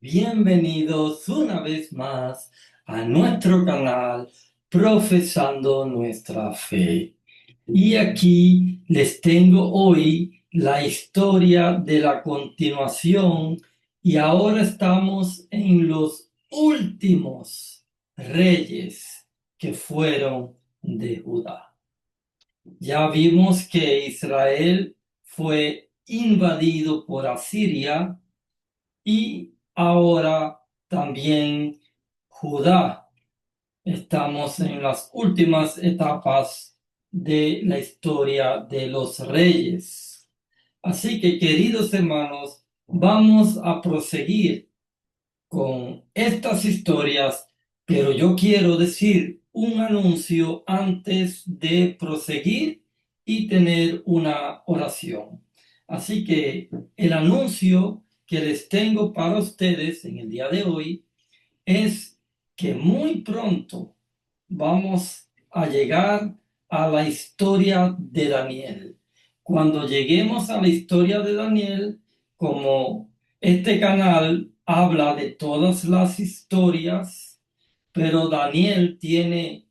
Bienvenidos una vez más a nuestro canal Profesando Nuestra Fe. Y aquí les tengo hoy la historia de la continuación y ahora estamos en los últimos reyes que fueron de Judá. Ya vimos que Israel fue invadido por Asiria y ahora también Judá. Estamos en las últimas etapas de la historia de los reyes. Así que, queridos hermanos, vamos a proseguir con estas historias, pero yo quiero decir un anuncio antes de proseguir y tener una oración. Así que el anuncio que les tengo para ustedes en el día de hoy es que muy pronto vamos a llegar a la historia de Daniel. Cuando lleguemos a la historia de Daniel, como este canal habla de todas las historias, pero Daniel tiene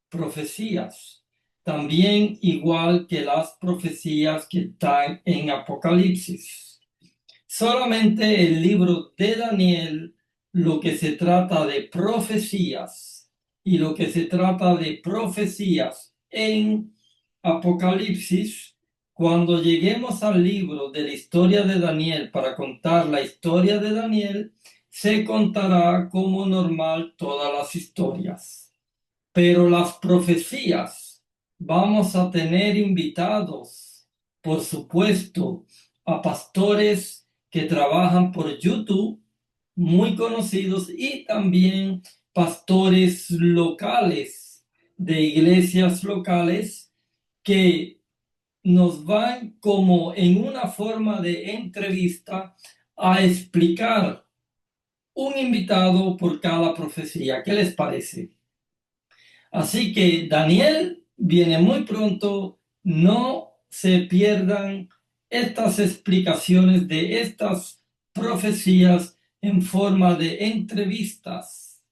profecías, también igual que las profecías que están en Apocalipsis. Solamente el libro de Daniel, lo que se trata de profecías y lo que se trata de profecías en Apocalipsis, cuando lleguemos al libro de la historia de Daniel para contar la historia de Daniel, se contará como normal todas las historias. Pero las profecías, vamos a tener invitados, por supuesto, a pastores que trabajan por YouTube, muy conocidos, y también pastores locales de iglesias locales que nos van como en una forma de entrevista a explicar un invitado por cada profecía. ¿Qué les parece? Así que Daniel viene muy pronto, no se pierdan estas explicaciones de estas profecías en forma de entrevistas.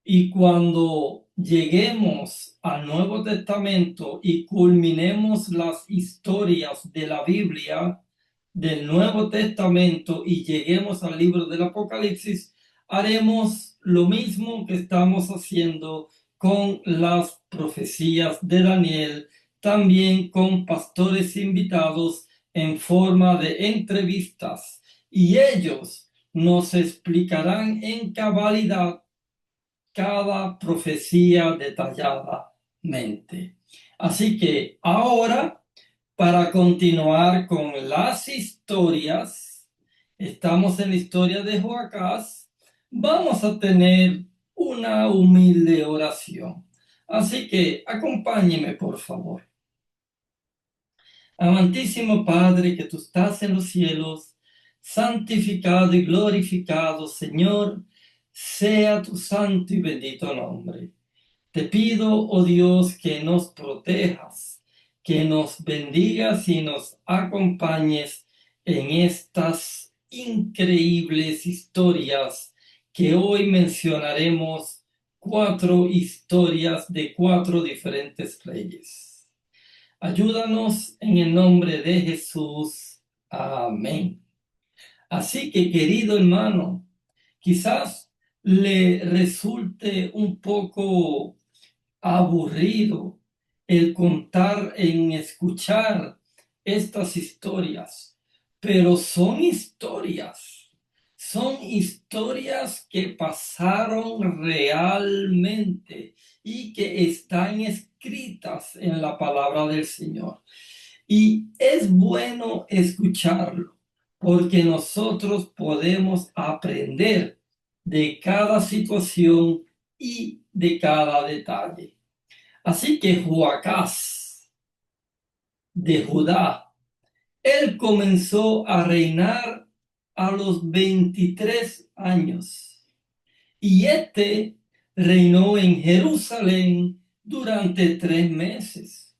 Y cuando lleguemos al Nuevo Testamento y culminemos las historias de la Biblia, del Nuevo Testamento, y lleguemos al libro del Apocalipsis, haremos lo mismo que estamos haciendo con las profecías de Daniel, también con pastores invitados en forma de entrevistas, y ellos nos explicarán en cabalidad cada profecía detalladamente. Así que ahora, para continuar con las historias, estamos en la historia de Joacás, vamos a tener una humilde oración. Así que acompáñeme, por favor. Amantísimo Padre, que tú estás en los cielos, santificado y glorificado, Señor, sea tu santo y bendito nombre. Te pido, oh Dios, que nos protejas, que nos bendigas y nos acompañes en estas increíbles historias que hoy mencionaremos, 4 historias de 4 diferentes reyes. Ayúdanos en el nombre de Jesús. Amén. Así que, querido hermano, quizás le resulte un poco aburrido el contar, en escuchar estas historias, pero son historias que pasaron realmente y que están escritas en la palabra del Señor. Y es bueno escucharlo, porque nosotros podemos aprender de cada situación y de cada detalle. Así que Joacás de Judá, él comenzó a reinar a los 23 años y este reinó en Jerusalén durante 3 meses.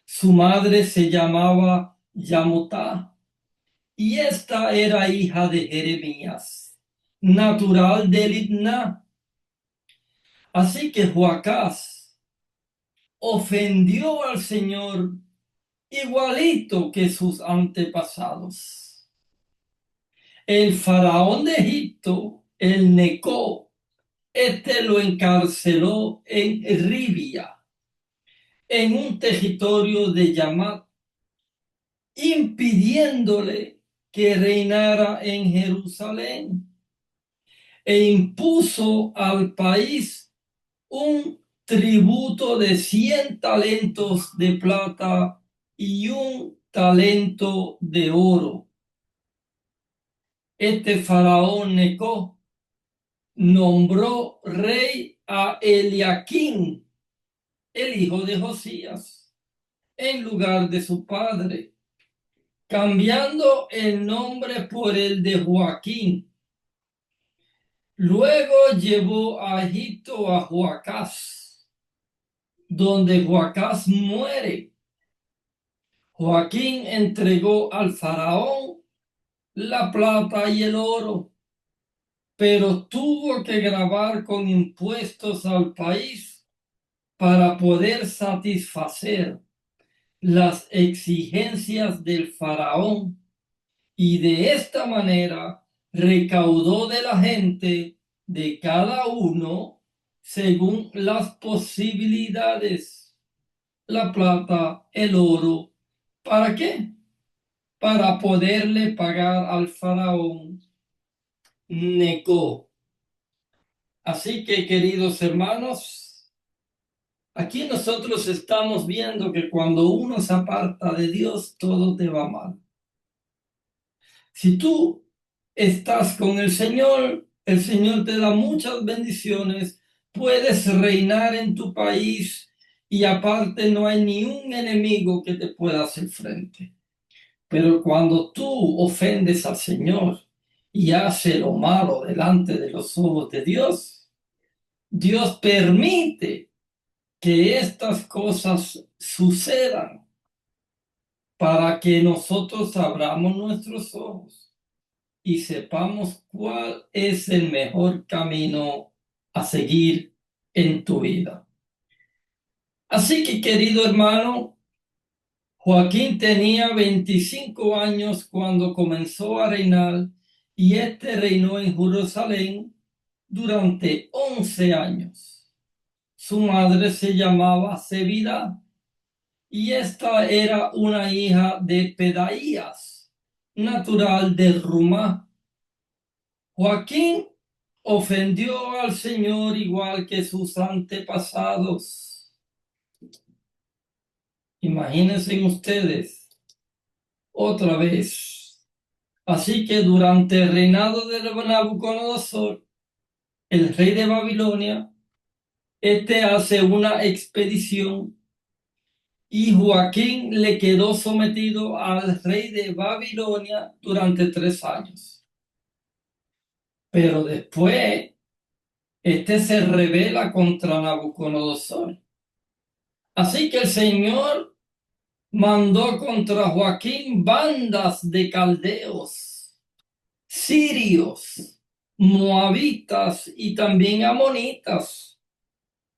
Su madre se llamaba Yamotá y esta era hija de Jeremías. natural de Libná. Así que Joacás ofendió al Señor igualito que sus antepasados. El faraón de Egipto, el Neco, lo encarceló en Ribia, en un territorio de Yamat, impidiéndole que reinara en Jerusalén, e impuso al país un tributo de 100 talentos de plata y un talento de oro. Faraón Neco nombró rey a Eliaquín, el hijo de Josías, en lugar de su padre, cambiando el nombre por el de Joaquín. Luego llevó a Egipto a Joacás, donde Joacás muere. Joaquín entregó al faraón la plata y el oro, pero tuvo que gravar con impuestos al país para poder satisfacer las exigencias del faraón, y de esta manera recaudó de la gente, de cada uno, según las posibilidades, la plata, el oro. ¿Para qué? Para poderle pagar al faraón Neco. Así que, queridos hermanos, aquí nosotros estamos viendo que cuando uno se aparta de Dios, todo te va mal. Si tú estás con el Señor te da muchas bendiciones, puedes reinar en tu país y aparte no hay ni un enemigo que te pueda hacer frente. Pero cuando tú ofendes al Señor y haces lo malo delante de los ojos de Dios, Dios permite que estas cosas sucedan para que nosotros abramos nuestros ojos y sepamos cuál es el mejor camino a seguir en tu vida. Así que, querido hermano, Joaquín tenía 25 años cuando comenzó a reinar, y reinó en Jerusalén durante 11 años. Su madre se llamaba Zebida, y esta era una hija de Pedaías, natural de Rumá. Joaquín ofendió al Señor igual que sus antepasados. Imagínense ustedes, otra vez. Así que durante el reinado de Nabucodonosor, el rey de Babilonia, hace una expedición, y Joaquín le quedó sometido al rey de Babilonia durante 3 años. Pero después, se rebela contra Nabucodonosor. Así que el Señor mandó contra Joaquín bandas de caldeos, sirios, moabitas y también amonitas,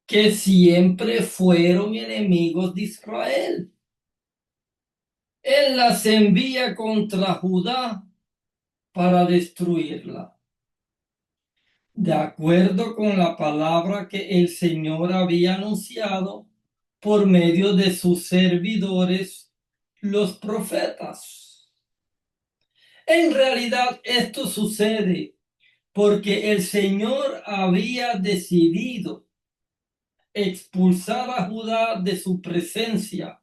que siempre fueron enemigos de Israel. Él las envía contra Judá para destruirla, de acuerdo con la palabra que el Señor había anunciado por medio de sus servidores, los profetas. En realidad esto sucede porque el Señor había decidido expulsar a Judá de su presencia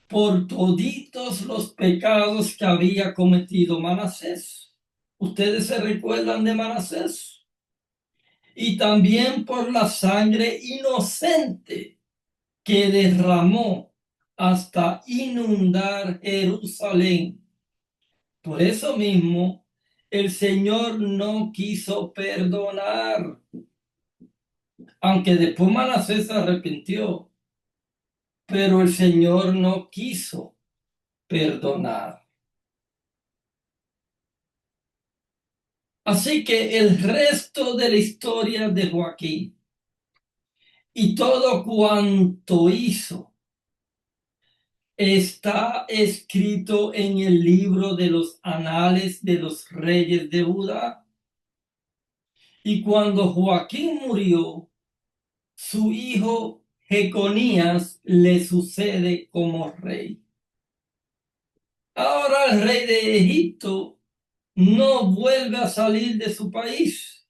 por toditos los pecados que había cometido Manasés. ¿Ustedes se recuerdan de Manasés? Y también por la sangre inocente que derramó hasta inundar Jerusalén. Por eso mismo, el Señor no quiso perdonar, aunque después Manasés se arrepintió, pero el Señor no quiso perdonar. Así que el resto de la historia de Joaquín y todo cuanto hizo está escrito en el libro de los anales de los reyes de Judá. Y cuando Joaquín murió, su hijo Jeconías le sucede como rey. Ahora el rey de Egipto no vuelve a salir de su país,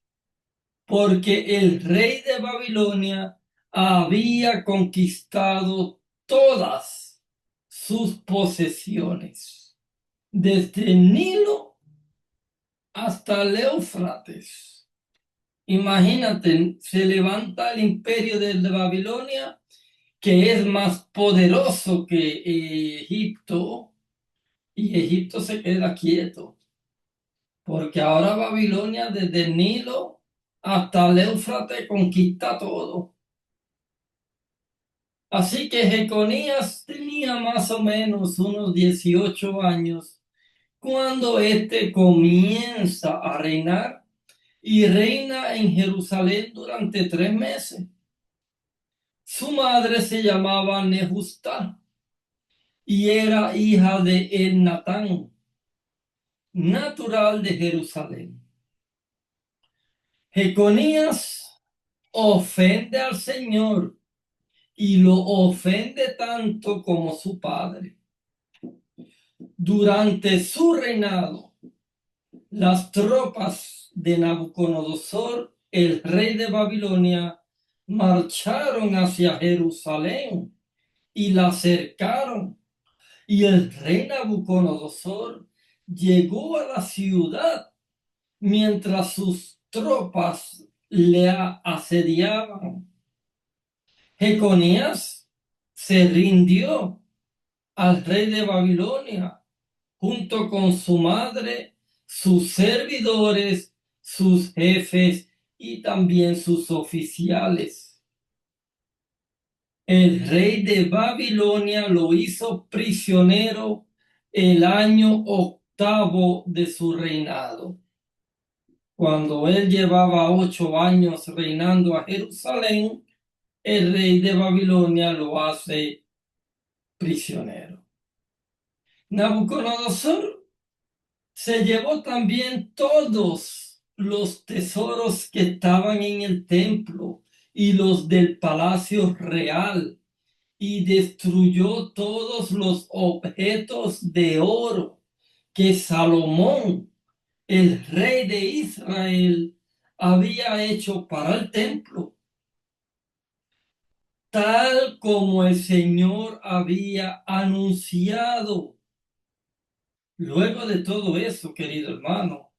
porque el rey de Babilonia había conquistado todas sus posesiones, desde el Nilo hasta el Éufrates. Imagínate, se levanta el imperio de Babilonia, que es más poderoso que Egipto, y Egipto se queda quieto, porque ahora Babilonia desde el Nilo hasta el Éufrates conquista todo. Así que Jeconías tenía más o menos unos 18 años cuando éste comienza a reinar y reina en Jerusalén durante 3 meses. Su madre se llamaba Nehustá y era hija de Elnatán, natural de Jerusalén. Jeconías ofende al Señor y lo ofende tanto como su padre. Durante su reinado, las tropas de Nabucodonosor, el rey de Babilonia, marcharon hacia Jerusalén y la cercaron. Y el rey Nabucodonosor llegó a la ciudad mientras sus tropas le asediaban. Jeconías se rindió al rey de Babilonia junto con su madre, sus servidores, sus jefes y también sus oficiales. El rey de Babilonia lo hizo prisionero el año 8º de su reinado. Cuando él llevaba 8 años reinando a Jerusalén, el rey de Babilonia lo hace prisionero. Nabucodonosor se llevó también todos los tesoros que estaban en el templo y los del palacio real, y destruyó todos los objetos de oro que Salomón, el rey de Israel, había hecho para el templo, tal como el Señor había anunciado. Luego de todo eso, querido hermano,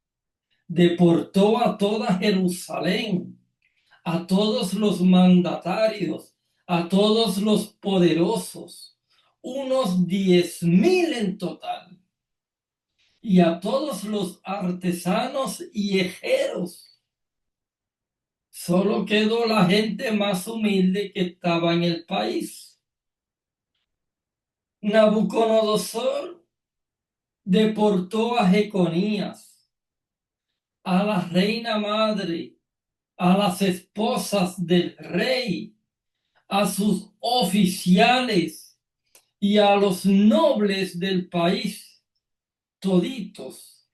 deportó a toda Jerusalén, a todos los mandatarios, a todos los poderosos, unos 10,000 en total, y a todos los artesanos y ejeros. Solo quedó la gente más humilde que estaba en el país. Nabucodonosor deportó a Jeconías, a la reina madre, a las esposas del rey, a sus oficiales y a los nobles del país. Toditos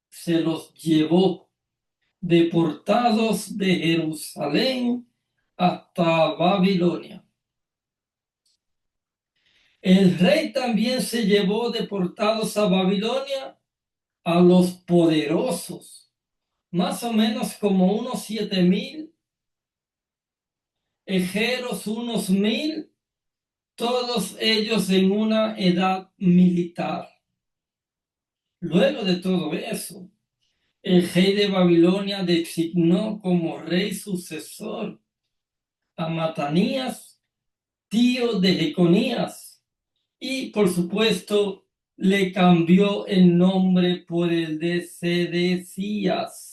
se los llevó deportados de Jerusalén hasta Babilonia. El rey también se llevó deportados a Babilonia a los poderosos, más o menos como unos 7,000, ejeros unos 1,000, todos ellos en una edad militar. Luego de todo eso, el rey de Babilonia designó como rey sucesor a Matanías, tío de Jeconías, y por supuesto le cambió el nombre por el de Sedecías.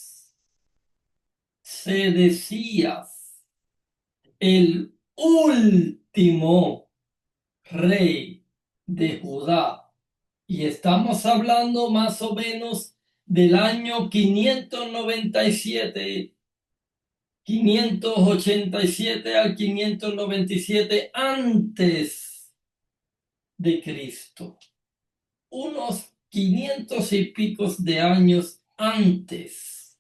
Sedecías, el último rey de Judá. Y estamos hablando más o menos del año 587 al 597 antes de Cristo. Unos 500 y picos de años antes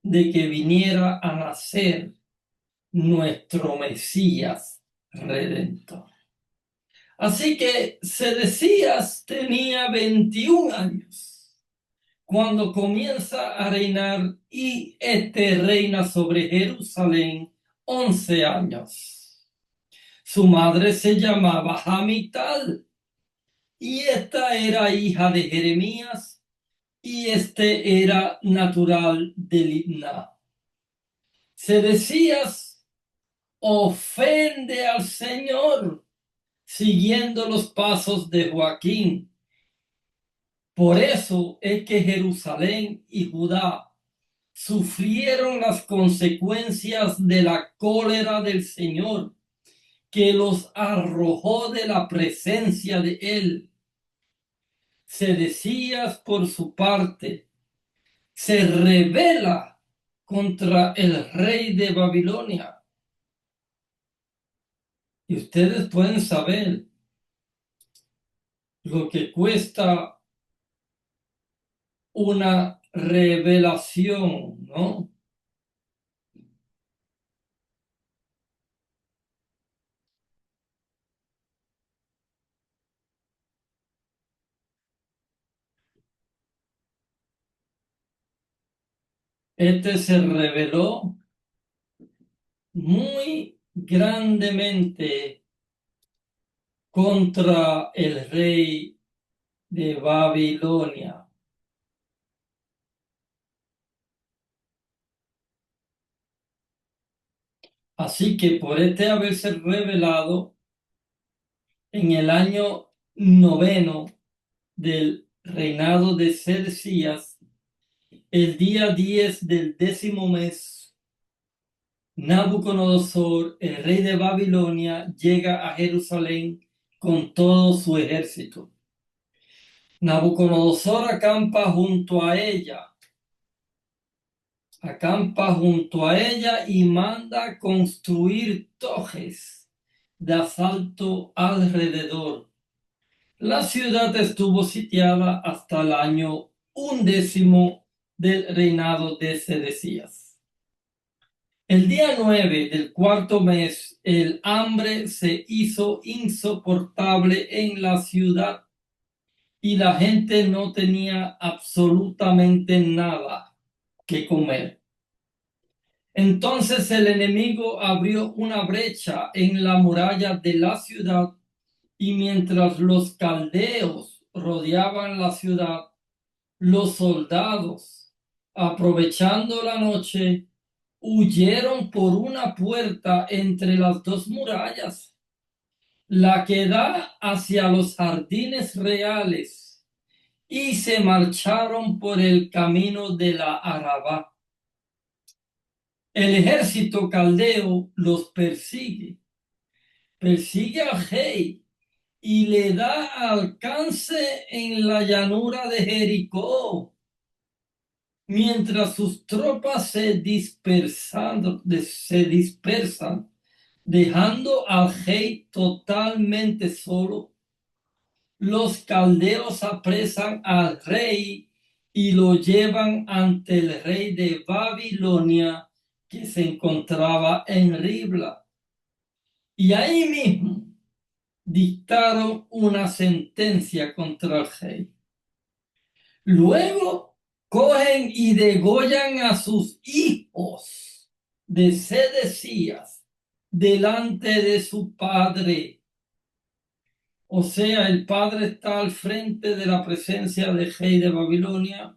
de que viniera a nacer nuestro Mesías Redentor. Así que Sedecías tenía 21 años cuando comienza a reinar y reina sobre Jerusalén 11 años. Su madre se llamaba Amital y esta era hija de Jeremías y este era natural de Libna. Sedecías ofende al Señor siguiendo los pasos de Joaquín. Por eso es que Jerusalén y Judá sufrieron las consecuencias de la cólera del Señor, que los arrojó de la presencia de Él. Sedecías, por su parte, se rebela contra el rey de Babilonia. Y ustedes pueden saber lo que cuesta una revelación, ¿no? Este se rebeló muy grandemente contra el rey de Babilonia. Así que por este haberse rebelado en el año 9 del reinado de Sedecías, el día 10 del 10º mes, Nabucodonosor, el rey de Babilonia, llega a Jerusalén con todo su ejército. Nabucodonosor acampa junto a ella y manda construir torres de asalto alrededor. La ciudad estuvo sitiada hasta el año 11 del reinado de Sedecías. El día 9 del cuarto mes, el hambre se hizo insoportable en la ciudad y la gente no tenía absolutamente nada que comer. Entonces el enemigo abrió una brecha en la muralla de la ciudad y mientras los caldeos rodeaban la ciudad, los soldados, aprovechando la noche, huyeron por una puerta entre las dos murallas, la que da hacia los jardines reales, y se marcharon por el camino de la Arabá. El ejército caldeo los persigue al rey y le da alcance en la llanura de Jericó, mientras sus tropas se dispersan, dejando al rey totalmente solo. Los caldeos apresan al rey y lo llevan ante el rey de Babilonia, que se encontraba en Ribla. Y ahí mismo dictaron una sentencia contra el rey. Luego cogen y degollan a sus hijos de Sedecías delante de su padre. O sea, el padre está al frente de la presencia del rey de Babilonia.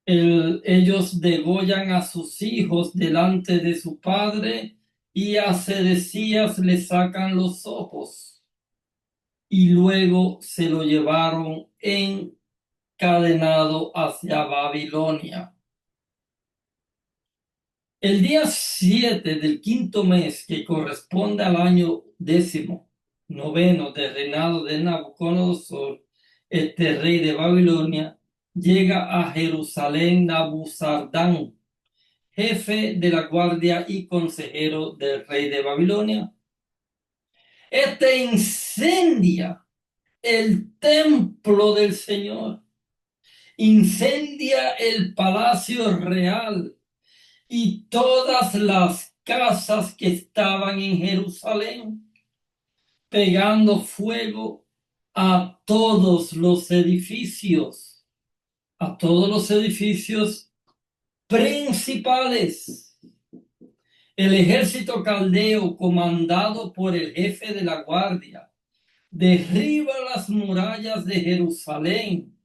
Ellos degollan a sus hijos delante de su padre y a Sedecías le sacan los ojos. Y luego se lo llevaron encadenado hacia Babilonia. El día 7 del quinto mes, que corresponde al año 19 del reinado de Nabucodonosor, este rey de Babilonia, llega a Jerusalén Nabuzardán, jefe de la guardia y consejero del rey de Babilonia. Este incendia el templo del Señor, incendia el palacio real y todas las casas que estaban en Jerusalén, pegando fuego a todos los edificios principales. El ejército caldeo, comandado por el jefe de la guardia, derriba las murallas de Jerusalén.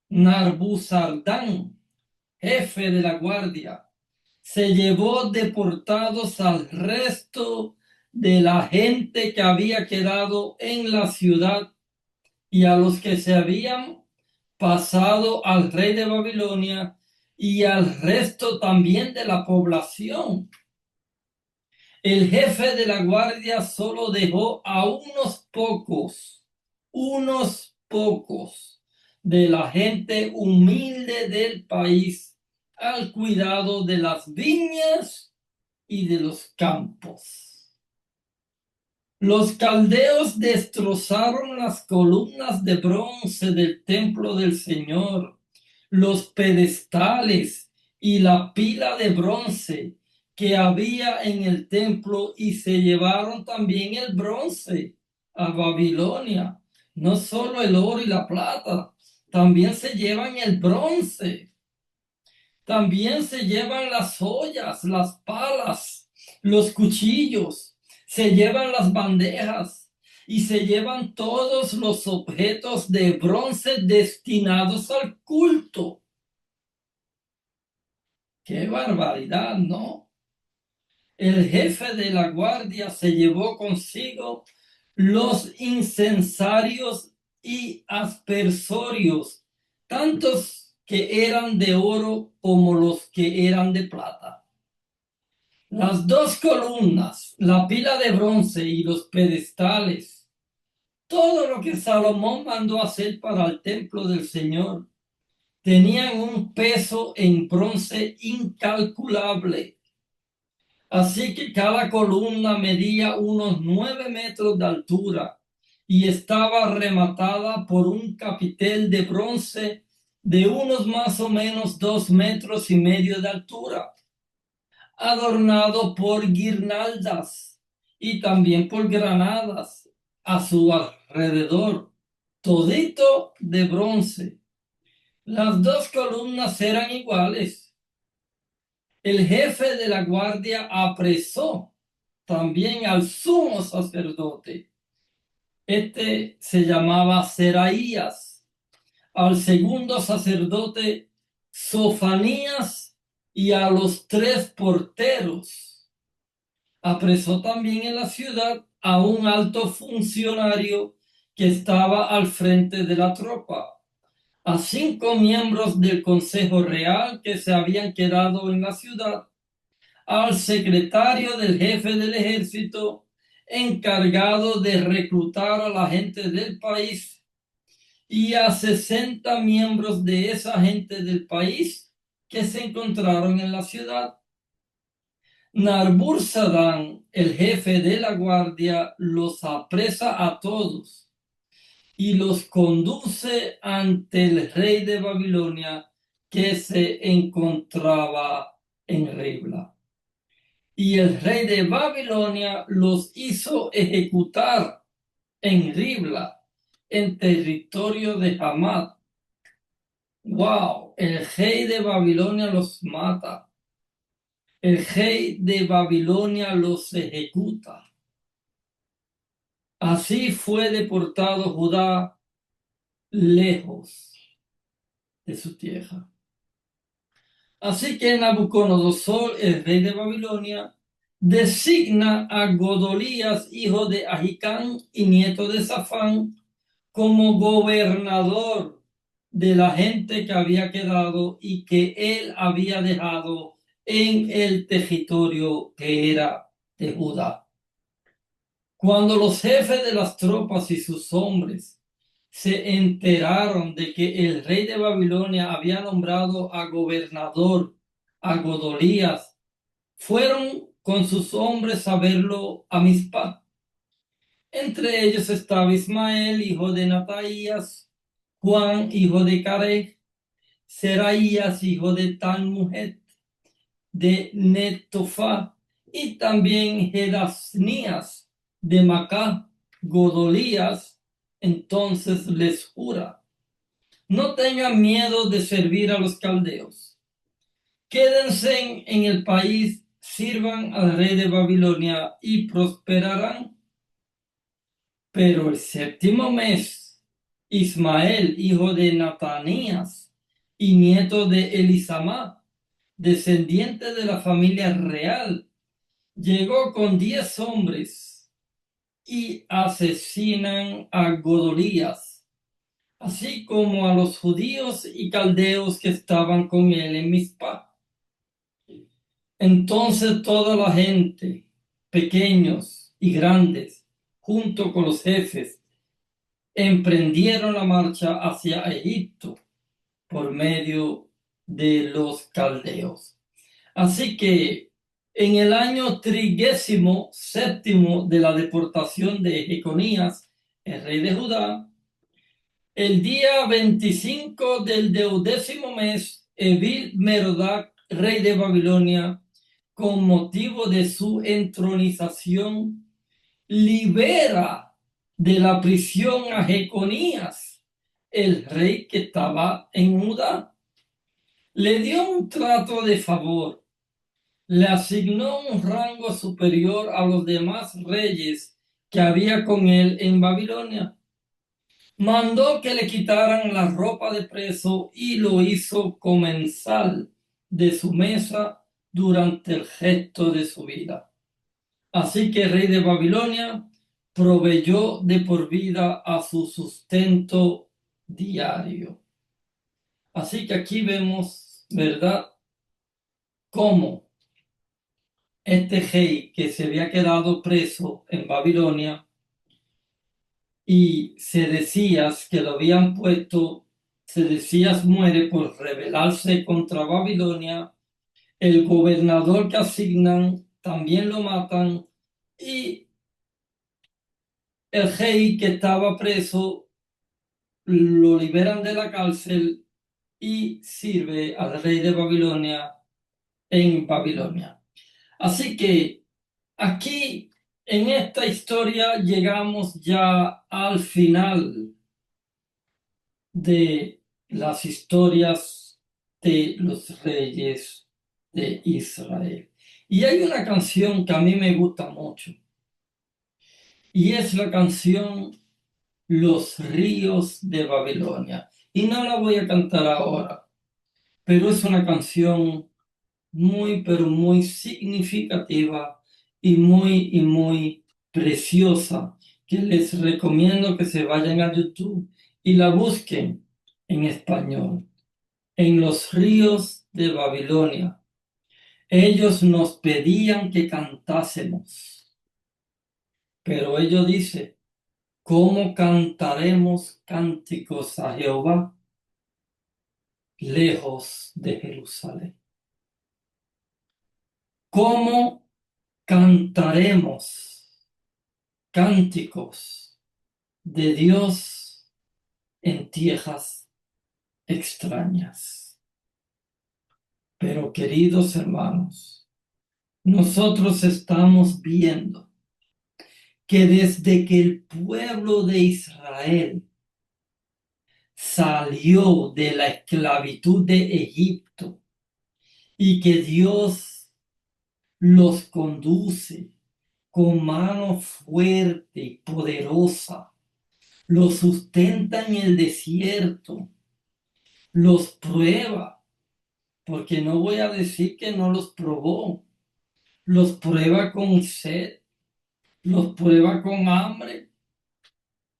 Narbuzardán, jefe de la guardia, se llevó deportados al resto de la gente que había quedado en la ciudad y a los que se habían pasado al rey de Babilonia y al resto también de la población. El jefe de la guardia solo dejó a unos pocos de la gente humilde del país al cuidado de las viñas y de los campos. Los caldeos destrozaron las columnas de bronce del templo del Señor, los pedestales y la pila de bronce que había en el templo, y se llevaron también el bronce a Babilonia. No solo el oro y la plata, también se llevan el bronce. También se llevan las ollas, las palas, los cuchillos, se llevan las bandejas y se llevan todos los objetos de bronce destinados al culto. ¡Qué barbaridad!, ¿no? El jefe de la guardia se llevó consigo los incensarios y aspersorios, tantos que eran de oro como los que eran de plata. Las dos columnas, la pila de bronce y los pedestales, todo lo que Salomón mandó hacer para el templo del Señor, tenían un peso en bronce incalculable. Así que cada columna medía unos 9 metros de altura y estaba rematada por un capitel de bronce de unos más o menos 2,5 metros de altura, adornado por guirnaldas y también por granadas a su alrededor, todito de bronce. Las dos columnas eran iguales. El jefe de la guardia apresó también al sumo sacerdote. Este se llamaba Seraías, al segundo sacerdote Sofanías y a los 3 porteros. Apresó también en la ciudad a un alto funcionario que estaba al frente de la tropa, a 5 miembros del Consejo Real que se habían quedado en la ciudad, al secretario del jefe del ejército encargado de reclutar a la gente del país y a 60 miembros de esa gente del país que se encontraron en la ciudad. Narbuzardán, el jefe de la guardia, los apresa a todos y los conduce ante el rey de Babilonia, que se encontraba en Ribla. Y el rey de Babilonia los hizo ejecutar en Ribla, en territorio de Hamat. ¡Wow! El rey de Babilonia los mata. El rey de Babilonia los ejecuta. Así fue deportado Judá lejos de su tierra. Así que Nabucodonosor, el rey de Babilonia, designa a Godolías, hijo de Ahicam y nieto de Safán, como gobernador de la gente que había quedado y que él había dejado en el territorio que era de Judá. Cuando los jefes de las tropas y sus hombres se enteraron de que el rey de Babilonia había nombrado a gobernador a Godolías, fueron con sus hombres a verlo a Mizpah. Entre ellos estaba Ismael, hijo de Nataías, Juan, hijo de Care, Seraías, hijo de Tanmujet, de Netofá, y también Jedasnías de Macá. Godolías entonces les jura: no tengan miedo de servir a los caldeos. Quédense en el país, sirvan al rey de Babilonia y prosperarán. Pero el séptimo mes, Ismael, hijo de Natanías y nieto de Elisama, descendiente de la familia real, llegó con 10 hombres y asesinan a Godolías, así como a los judíos y caldeos que estaban con él en Mizpah. Entonces toda la gente, pequeños y grandes, junto con los jefes, emprendieron la marcha hacia Egipto por medio de los caldeos. Así que en el año 37 de la deportación de Jeconías, el rey de Judá, el día 25 del 12º mes, Evil-Merodach, rey de Babilonia, con motivo de su entronización, libera de la prisión a Jeconías, el rey que estaba en Judá. Le dio un trato de favor, le asignó un rango superior a los demás reyes que había con él en Babilonia. Mandó que le quitaran la ropa de preso y lo hizo comensal de su mesa durante el resto de su vida. Así que el rey de Babilonia proveyó de por vida a su sustento diario. Así que aquí vemos, ¿verdad?, cómo este rey que se había quedado preso en Babilonia y se decía que lo habían puesto, se decía muere por rebelarse contra Babilonia, el gobernador que asignan también lo matan y el rey que estaba preso lo liberan de la cárcel y sirve al rey de Babilonia en Babilonia. Así que aquí en esta historia llegamos ya al final de las historias de los reyes de Israel. Y hay una canción que a mí me gusta mucho y es la canción Los ríos de Babilonia. Y no la voy a cantar ahora, pero es una canción muy, pero muy significativa y muy preciosa, que les recomiendo que se vayan a YouTube y la busquen en español. En los ríos de Babilonia. Ellos nos pedían que cantásemos, pero ellos dicen: ¿cómo cantaremos cánticos a Jehová lejos de Jerusalén? ¿Cómo cantaremos cánticos de Dios en tierras extrañas? Pero queridos hermanos, nosotros estamos viendo que desde que el pueblo de Israel salió de la esclavitud de Egipto y que Dios los conduce con mano fuerte y poderosa, los sustenta en el desierto, los prueba, porque no voy a decir que no los probó, los prueba con sed, los prueba con hambre,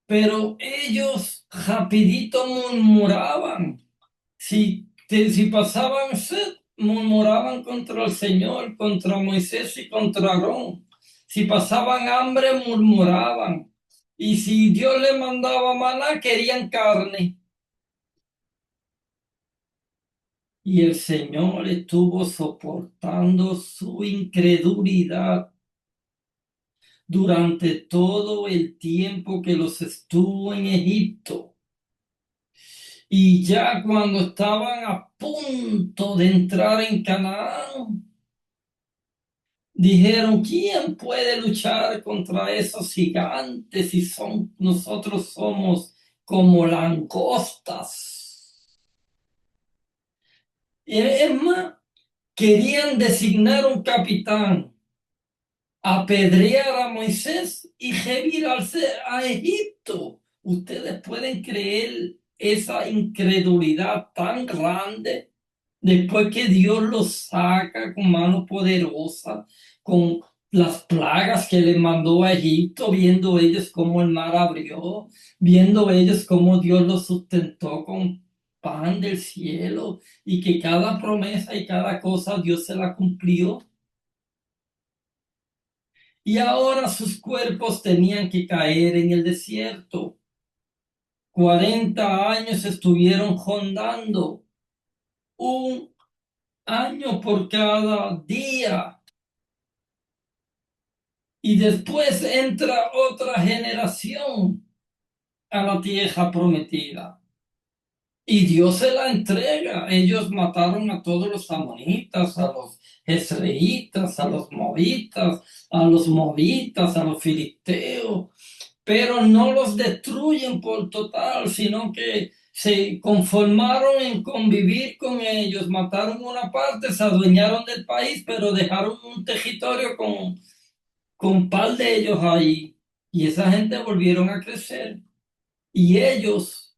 pero ellos rapidito murmuraban. Si pasaban sed, murmuraban contra el Señor, contra Moisés y contra Aarón. Si pasaban hambre, murmuraban. Y si Dios le mandaba maná, querían carne. Y el Señor estuvo soportando su incredulidad durante todo el tiempo que los estuvo en Egipto. Y ya cuando estaban a punto de entrar en Canaán, dijeron, ¿quién puede luchar contra esos gigantes si nosotros somos como langostas? Es más, querían designar un capitán, apedrear a Moisés y revirarse a Egipto. ¿Ustedes pueden creer esa incredulidad tan grande después que Dios los saca con mano poderosa, con las plagas que le mandó a Egipto, viendo ellos cómo el mar abrió, viendo ellos cómo Dios los sustentó con pan del cielo y que cada promesa y cada cosa Dios se la cumplió? Y ahora sus cuerpos tenían que caer en el desierto. 40 años estuvieron rondando, un año por cada día. Y después entra otra generación a la tierra prometida. Y Dios se la entrega. Ellos mataron a todos los amonitas, a los jezreelitas, a los moabitas, a los moabitas, a los filisteos, pero no los destruyen por total, sino que se conformaron en convivir con ellos, mataron una parte, se adueñaron del país, pero dejaron un territorio con un par de ellos ahí. Y esa gente volvieron a crecer. Y ellos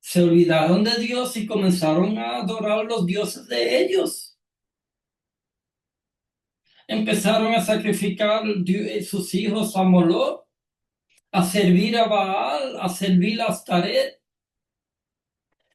se olvidaron de Dios y comenzaron a adorar los dioses de ellos. Empezaron a sacrificar sus hijos a Moloch, a servir a Baal, a servir a Astaret,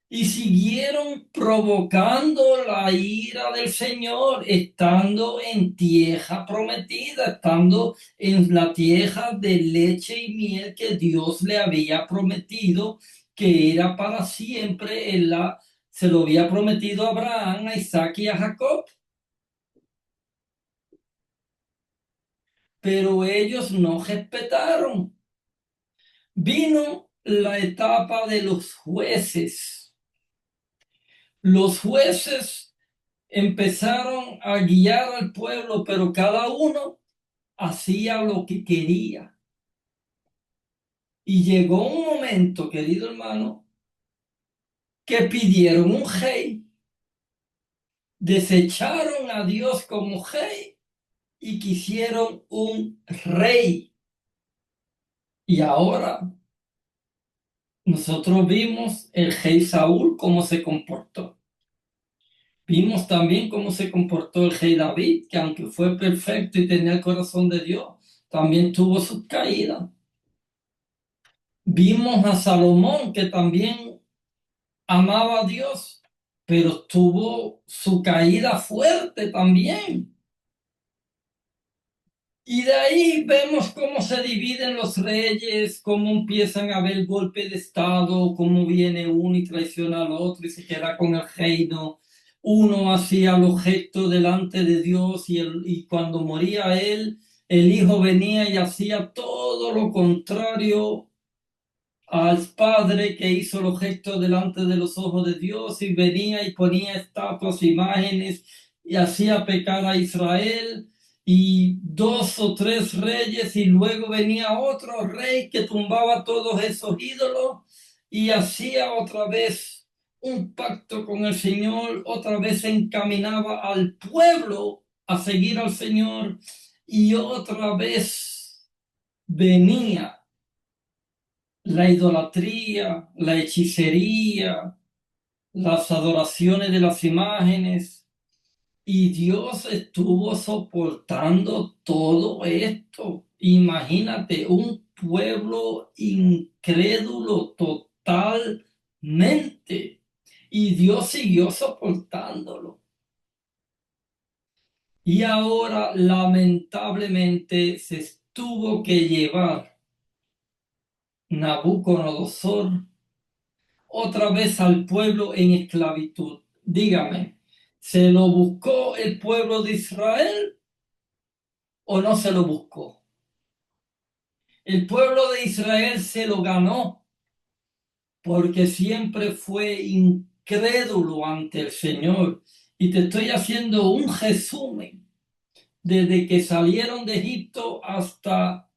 y siguieron provocando la ira del Señor, estando en tierra prometida, estando en la tierra de leche y miel que Dios le había prometido, que era para siempre. Se lo había prometido a Abraham, a Isaac y a Jacob, pero ellos no respetaron. Vino la etapa de los jueces. Los jueces empezaron a guiar al pueblo, pero cada uno hacía lo que quería. Y llegó un momento, querido hermano, que pidieron un rey, desecharon a Dios como rey y quisieron un rey. Y ahora nosotros vimos el rey Saúl cómo se comportó. Vimos también cómo se comportó el rey David, que aunque fue perfecto y tenía el corazón de Dios, también tuvo sus caídas. Vimos a Salomón, que también amaba a Dios, pero tuvo su caída fuerte también. Y de ahí vemos cómo se dividen los reyes, cómo empiezan a haber golpe de estado, cómo viene uno y traiciona al otro y se queda con el reino. Uno hacía lo recto delante de Dios y cuando moría él, el hijo venía y hacía todo lo contrario al padre que hizo los gestos delante de los ojos de Dios y venía y ponía estatuas, imágenes y hacía pecar a Israel y dos o tres reyes y luego venía otro rey que tumbaba todos esos ídolos y hacía otra vez un pacto con el Señor, otra vez encaminaba al pueblo a seguir al Señor y otra vez venía la idolatría, la hechicería, las adoraciones de las imágenes. Y Dios estuvo soportando todo esto. Imagínate, un pueblo incrédulo totalmente. Y Dios siguió soportándolo. Y ahora, lamentablemente, se tuvo que llevar Nabucodonosor otra vez al pueblo en esclavitud. Dígame, ¿se lo buscó el pueblo de Israel o no se lo buscó? El pueblo de Israel se lo ganó porque siempre fue incrédulo ante el Señor. Y te estoy haciendo un resumen desde que salieron de Egipto hasta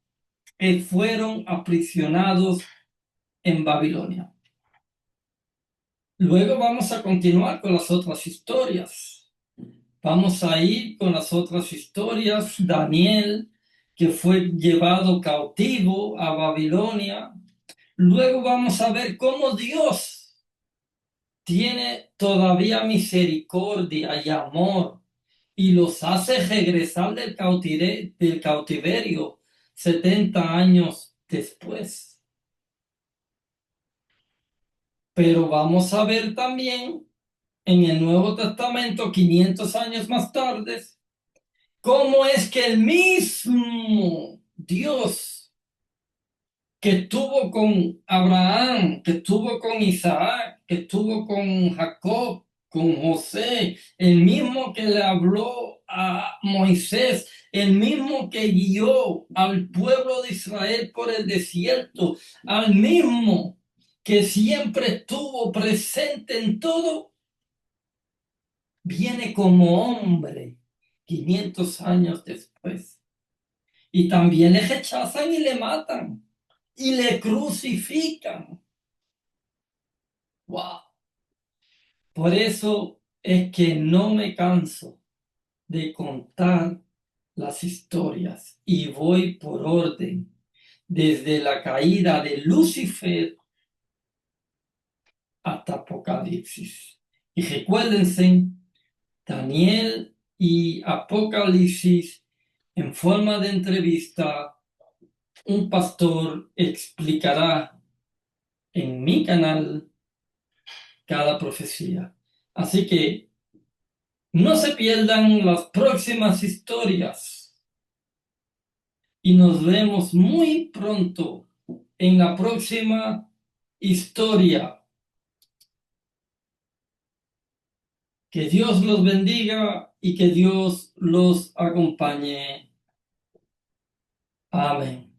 que fueron aprisionados en Babilonia. Luego vamos a continuar con las otras historias. Vamos a ir con las otras historias. Daniel, que fue llevado cautivo a Babilonia. Luego vamos a ver cómo Dios tiene todavía misericordia y amor y los hace regresar del cautiverio 70 años después. Pero vamos a ver también en el Nuevo Testamento, 500 años más tarde, cómo es que el mismo Dios que estuvo con Abraham, que estuvo con Isaac, que estuvo con Jacob, con José, el mismo que le habló a Moisés, el mismo que guió al pueblo de Israel por el desierto, al mismo que siempre estuvo presente en todo, viene como hombre 500 años después. Y también le rechazan y le matan y le crucifican. Wow. Por eso es que no me canso de contar las historias y voy por orden, desde la caída de Lucifer hasta Apocalipsis. Y recuérdense, Daniel y Apocalipsis en forma de entrevista, un pastor explicará en mi canal cada profecía. Así que no se pierdan las próximas historias y nos vemos muy pronto en la próxima historia. Que Dios los bendiga y que Dios los acompañe. Amén.